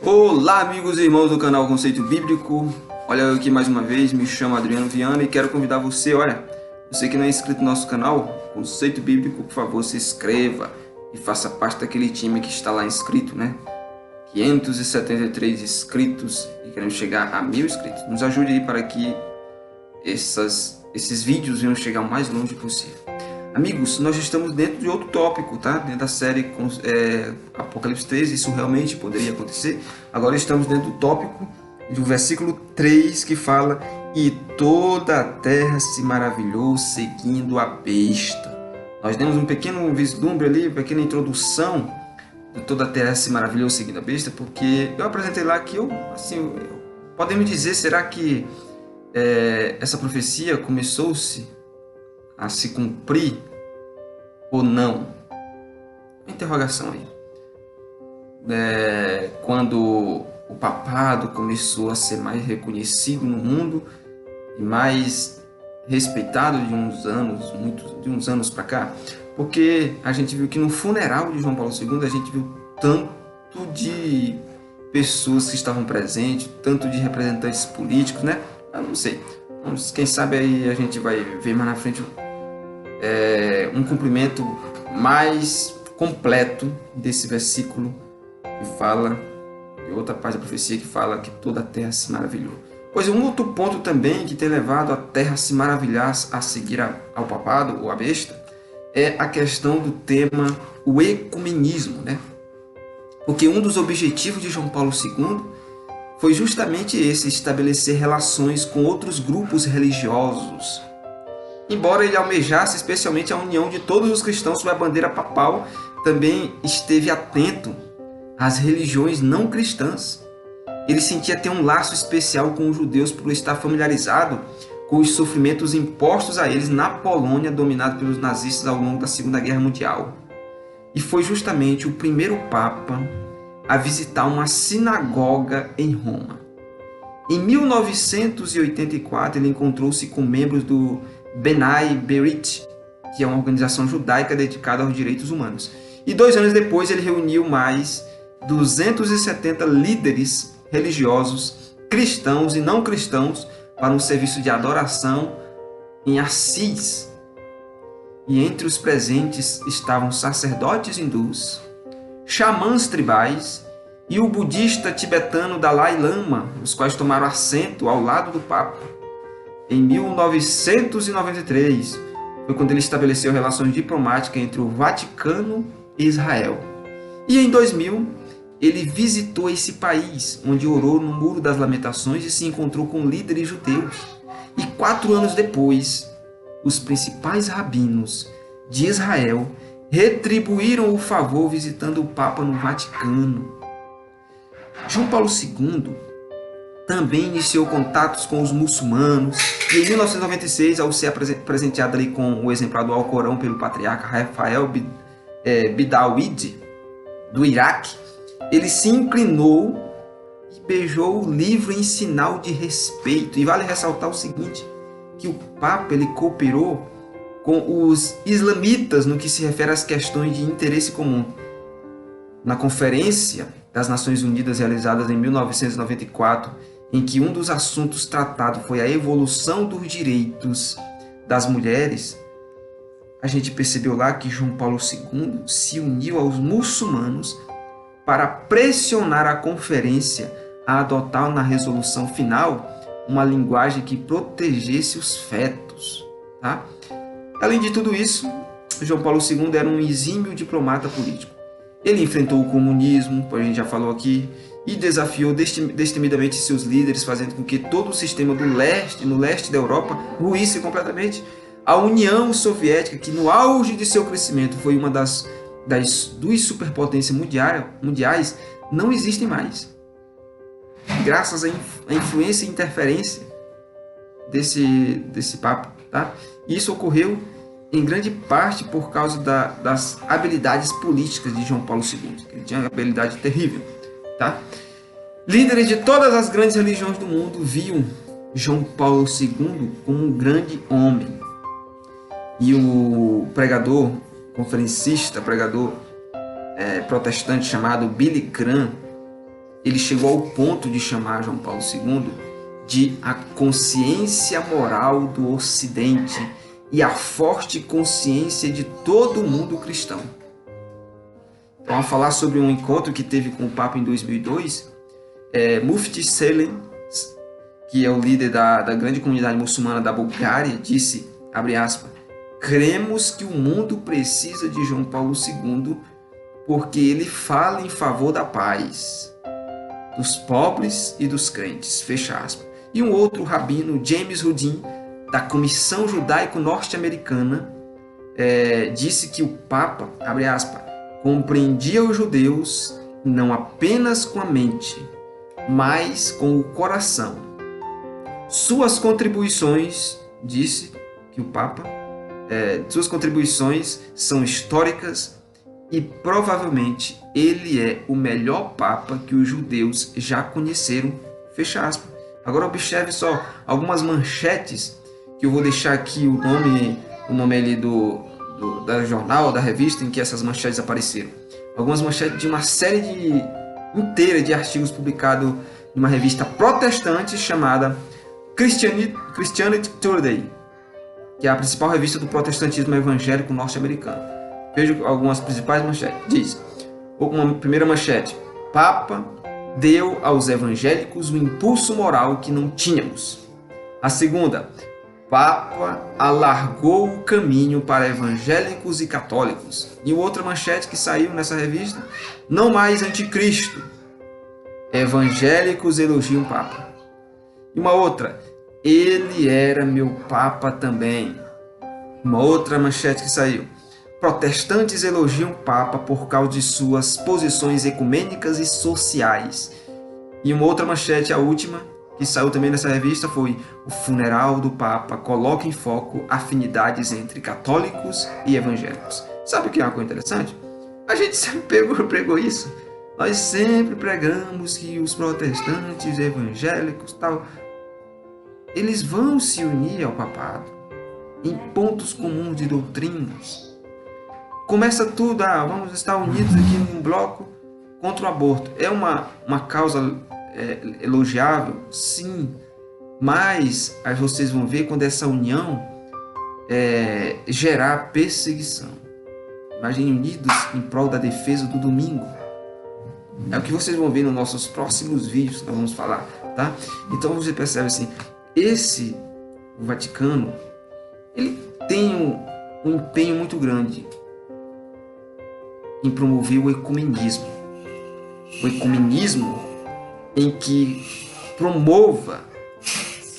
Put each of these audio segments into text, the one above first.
Olá, amigos e irmãos do canal Conceito Bíblico. Olha eu aqui mais uma vez, me chamo Adriano Viana e quero convidar você, você que não é inscrito no nosso canal Conceito Bíblico, por favor, se inscreva e faça parte daquele time que está lá inscrito, né? 573 inscritos e queremos chegar a 1000 inscritos. Nos ajude aí para que esses vídeos venham chegar o mais longe possível. Amigos, nós estamos dentro de outro tópico, tá? Dentro da série Apocalipse 13, isso realmente poderia acontecer. Agora estamos dentro do tópico do versículo 3 que fala: e toda a terra se maravilhou seguindo a besta. Nós demos um pequeno vislumbre ali, uma pequena introdução de toda a terra se maravilhou seguindo a besta, porque eu apresentei lá que podemos dizer, será que essa profecia começou-se a se cumprir ou não? Uma interrogação aí. Quando o papado começou a ser mais reconhecido no mundo e mais respeitado de uns anos para cá, porque a gente viu que no funeral de João Paulo II a gente viu tanto de pessoas que estavam presentes, tanto de representantes políticos, né? Eu não sei. Quem sabe aí a gente vai ver mais na frente um cumprimento mais completo desse versículo que fala, e outra parte da profecia que fala que toda a terra se maravilhou. Pois um outro ponto também que tem levado a terra a se maravilhar, a seguir ao papado ou à besta, é a questão do tema, o ecumenismo, né? Porque um dos objetivos de João Paulo II foi justamente esse, estabelecer relações com outros grupos religiosos. Embora ele almejasse especialmente a união de todos os cristãos sob a bandeira papal, também esteve atento às religiões não cristãs. Ele sentia ter um laço especial com os judeus por estar familiarizado com os sofrimentos impostos a eles na Polônia, dominada pelos nazistas ao longo da Segunda Guerra Mundial. E foi justamente o primeiro Papa a visitar uma sinagoga em Roma. Em 1984, ele encontrou-se com membros do B'nai B'rith, que é uma organização judaica dedicada aos direitos humanos. E 2 anos depois, ele reuniu mais 270 líderes religiosos, cristãos e não cristãos, para um serviço de adoração em Assis. E entre os presentes estavam sacerdotes hindus, xamãs tribais e o budista tibetano Dalai Lama, os quais tomaram assento ao lado do Papa. Em 1993, foi quando ele estabeleceu relações diplomáticas entre o Vaticano e Israel. E em 2000, ele visitou esse país, onde orou no Muro das Lamentações e se encontrou com líderes judeus. E 4 anos depois, os principais rabinos de Israel retribuíram o favor visitando o Papa no Vaticano. João Paulo II também iniciou contatos com os muçulmanos e em 1996, ao ser presenteado ali com o exemplar do Alcorão pelo patriarca Rafael Bidawid, do Iraque, ele se inclinou e beijou o livro em sinal de respeito. E vale ressaltar o seguinte, que o Papa ele cooperou com os islamitas no que se refere às questões de interesse comum. Na Conferência das Nações Unidas realizada em 1994, em que um dos assuntos tratados foi a evolução dos direitos das mulheres, a gente percebeu lá que João Paulo II se uniu aos muçulmanos para pressionar a conferência a adotar na resolução final uma linguagem que protegesse os fetos. Tá? Além de tudo isso, João Paulo II era um exímio diplomata político. Ele enfrentou o comunismo, como a gente já falou aqui, e desafiou destemidamente seus líderes, fazendo com que todo o sistema no leste da Europa, ruísse completamente. A União Soviética, que no auge de seu crescimento foi uma das 2 superpotências mundiais, não existe mais. Graças à influência e interferência desse Papa. Tá? Isso ocorreu em grande parte por causa das habilidades políticas de João Paulo II. Ele tinha uma habilidade terrível. Tá? Líderes de todas as grandes religiões do mundo viam João Paulo II como um grande homem. E o conferencista protestante chamado Billy Graham, ele chegou ao ponto de chamar João Paulo II de a consciência moral do Ocidente e a forte consciência de todo o mundo cristão. Então, ao falar sobre um encontro que teve com o Papa em 2002, Mufti Selim, que é o líder da grande comunidade muçulmana da Bulgária, disse, abre aspas, cremos que o mundo precisa de João Paulo II porque ele fala em favor da paz, dos pobres e dos crentes, fecha aspas. E um outro rabino, James Rudin, da Comissão Judaico Norte-Americana, disse que o Papa, abre aspas, compreendia os judeus não apenas com a mente, mas com o coração. Suas contribuições, disse que o Papa, suas contribuições são históricas e provavelmente ele é o melhor Papa que os judeus já conheceram, fecha aspas. Agora observe só algumas manchetes, que eu vou deixar aqui o nome ali da jornal, da revista em que essas manchetes apareceram. Algumas manchetes de uma série inteira de artigos publicados em uma revista protestante chamada Christianity Today, que é a principal revista do protestantismo evangélico norte-americano. Veja algumas principais manchetes. Diz, uma primeira manchete, Papa deu aos evangélicos o impulso moral que não tínhamos. A segunda, Papa alargou o caminho para evangélicos e católicos. E outra manchete que saiu nessa revista, não mais anticristo. Evangélicos elogiam o Papa. E uma outra, ele era meu Papa também. Uma outra manchete que saiu, protestantes elogiam o Papa por causa de suas posições ecumênicas e sociais. E uma outra manchete, a última, que saiu também nessa revista, foi o funeral do Papa coloca em foco afinidades entre católicos e evangélicos. Sabe o que é uma coisa interessante? A gente sempre pregou isso. Nós sempre pregamos que os protestantes, evangélicos, tal, eles vão se unir ao papado em pontos comuns de doutrinas. Começa tudo, vamos estar unidos aqui num bloco contra o aborto. É uma causa elogiável? Sim. Mas aí vocês vão ver quando essa união gerar perseguição. Imaginem unidos em prol da defesa do domingo. É o que vocês vão ver nos nossos próximos vídeos que nós vamos falar, tá? Então você percebe assim, o Vaticano, ele tem um empenho muito grande em promover o ecumenismo. O ecumenismo em que promova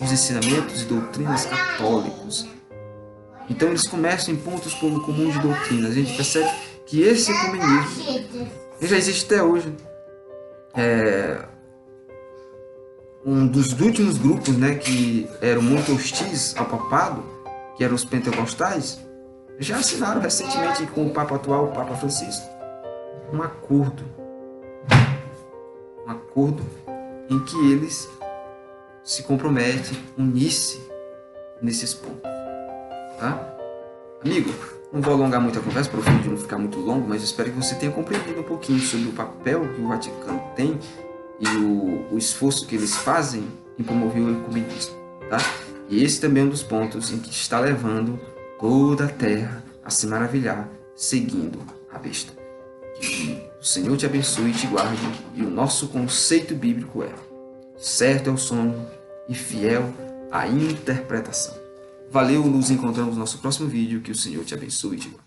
os ensinamentos e doutrinas católicos. Então eles começam em pontos comuns de doutrina. A gente percebe que esse ecumenismo já existe até hoje. Um dos últimos grupos, que eram muito hostis ao papado, que eram os pentecostais, já assinaram recentemente com o Papa atual, o Papa Francisco, um acordo em que eles se comprometem a unir-se nesses pontos, tá? Amigo, não vou alongar muito a conversa para o vídeo não ficar muito longo, mas espero que você tenha compreendido um pouquinho sobre o papel que o Vaticano tem e o esforço que eles fazem em promover o ecumenismo, tá? E esse também é um dos pontos em que está levando toda a terra a se maravilhar seguindo a besta. Que o Senhor te abençoe e te guarde, e o nosso conceito bíblico é: certo é o sonho e fiel a interpretação. Valeu, nos encontramos no nosso próximo vídeo, que o Senhor te abençoe e te guarde.